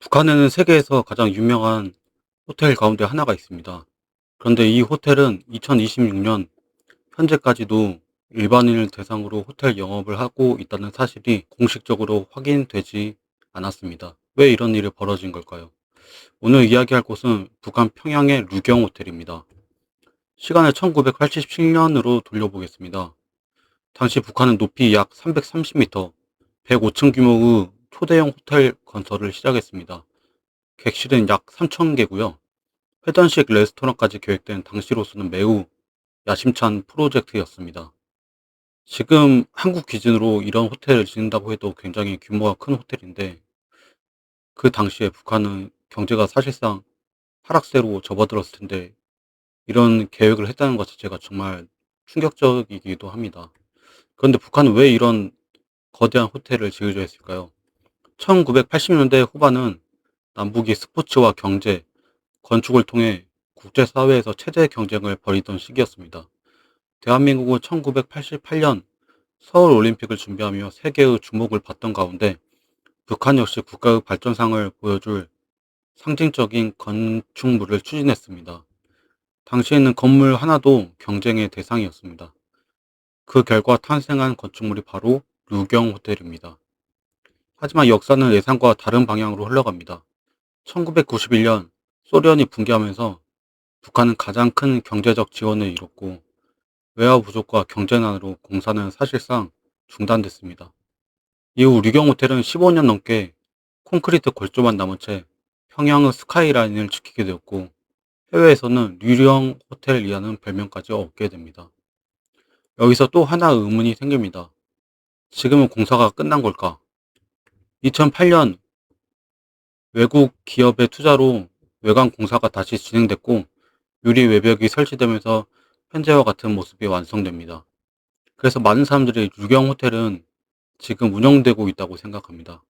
북한에는 세계에서 가장 유명한 호텔 가운데 하나가 있습니다. 그런데 이 호텔은 2026년 현재까지도 일반인을 대상으로 호텔 영업을 하고 있다는 사실이 공식적으로 확인되지 않았습니다. 왜 이런 일이 벌어진 걸까요? 오늘 이야기할 곳은 북한 평양의 류경 호텔입니다. 시간을 1987년으로 돌려보겠습니다. 당시 북한은 높이 약 330m, 105층 규모의 초대형 호텔 건설을 시작했습니다. 객실은 약 3,000개고요. 회전식 레스토랑까지 계획된 당시로서는 매우 야심찬 프로젝트였습니다. 지금 한국 기준으로 이런 호텔을 짓는다고 해도 굉장히 규모가 큰 호텔인데, 그 당시에 북한은 경제가 사실상 하락세로 접어들었을 텐데 이런 계획을 했다는 것 자체가 정말 충격적이기도 합니다. 그런데 북한은 왜 이런 거대한 호텔을 지으려 했을까요? 1980년대 후반은 남북이 스포츠와 경제, 건축을 통해 국제사회에서 체제 경쟁을 벌이던 시기였습니다. 대한민국은 1988년 서울 올림픽을 준비하며 세계의 주목을 받던 가운데 북한 역시 국가의 발전상을 보여줄 상징적인 건축물을 추진했습니다. 당시에는 건물 하나도 경쟁의 대상이었습니다. 그 결과 탄생한 건축물이 바로 류경 호텔입니다. 하지만 역사는 예상과 다른 방향으로 흘러갑니다. 1991년 소련이 붕괴하면서 북한은 가장 큰 경제적 지원을 잃었고 외화 부족과 경제난으로 공사는 사실상 중단됐습니다. 이후 류경 호텔은 15년 넘게 콘크리트 골조만 남은 채 평양의 스카이라인을 지키게 되었고 해외에서는 류령 호텔이라는 별명까지 얻게 됩니다. 여기서 또 하나 의문이 생깁니다. 지금은 공사가 끝난 걸까? 2008년 외국 기업의 투자로 외관 공사가 다시 진행됐고 유리 외벽이 설치되면서 현재와 같은 모습이 완성됩니다. 그래서 많은 사람들이 류경 호텔은 지금 운영되고 있다고 생각합니다.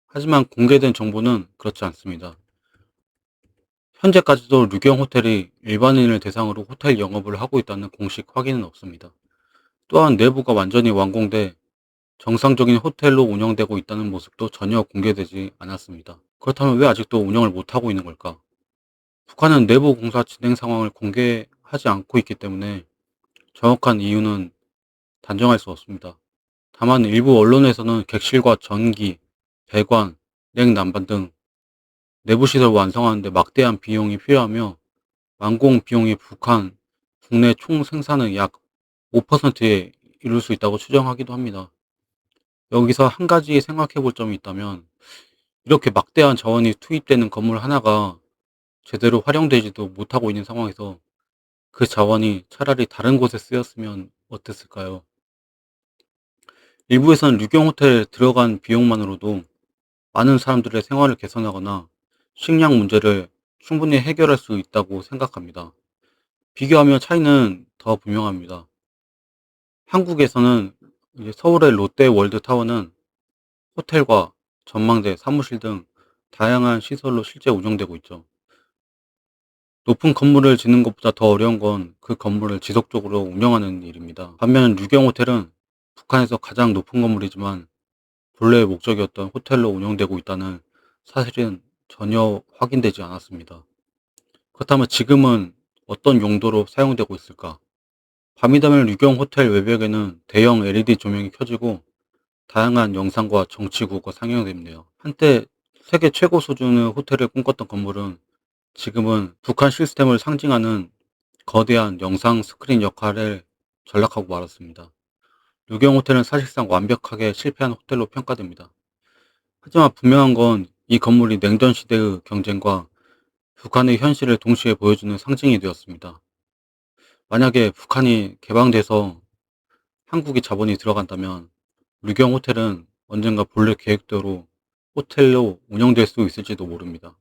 하지만 공개된 정보는 그렇지 않습니다. 현재까지도 류경 호텔이 일반인을 대상으로 호텔 영업을 하고 있다는 공식 확인은 없습니다. 또한 내부가 완전히 완공돼 정상적인 호텔로 운영되고 있다는 모습도 전혀 공개되지 않았습니다. 그렇다면 왜 아직도 운영을 못하고 있는 걸까? 북한은 내부 공사 진행 상황을 공개하지 않고 있기 때문에 정확한 이유는 단정할 수 없습니다. 다만 일부 언론에서는 객실과 전기, 배관, 냉난방 등 내부 시설 완성하는데 막대한 비용이 필요하며 완공 비용이 북한 국내 총 생산의 약 5%에 이를 수 있다고 추정하기도 합니다. 여기서 한 가지 생각해 볼 점이 있다면 이렇게 막대한 자원이 투입되는 건물 하나가 제대로 활용되지도 못하고 있는 상황에서 그 자원이 차라리 다른 곳에 쓰였으면 어땠을까요? 일부에서는 류경 호텔에 들어간 비용만으로도 많은 사람들의 생활을 개선하거나 식량 문제를 충분히 해결할 수 있다고 생각합니다. 비교하면 차이는 더 분명합니다. 한국에서는 이제 서울의 롯데 월드타워는 호텔과 전망대, 사무실 등 다양한 시설로 실제 운영되고 있죠. 높은 건물을 짓는 것보다 더 어려운 건 그 건물을 지속적으로 운영하는 일입니다. 반면 류경 호텔은 북한에서 가장 높은 건물이지만 본래의 목적이었던 호텔로 운영되고 있다는 사실은 전혀 확인되지 않았습니다. 그렇다면 지금은 어떤 용도로 사용되고 있을까? 밤이 되면 류경 호텔 외벽에는 대형 LED 조명이 켜지고 다양한 영상과 정치 구호가 상영됩니다. 한때 세계 최고 수준의 호텔을 꿈꿨던 건물은 지금은 북한 시스템을 상징하는 거대한 영상 스크린 역할에 전락하고 말았습니다. 류경 호텔은 사실상 완벽하게 실패한 호텔로 평가됩니다. 하지만 분명한 건 이 건물이 냉전 시대의 경쟁과 북한의 현실을 동시에 보여주는 상징이 되었습니다. 만약에 북한이 개방돼서 한국의 자본이 들어간다면 류경 호텔은 언젠가 본래 계획대로 호텔로 운영될 수 있을지도 모릅니다.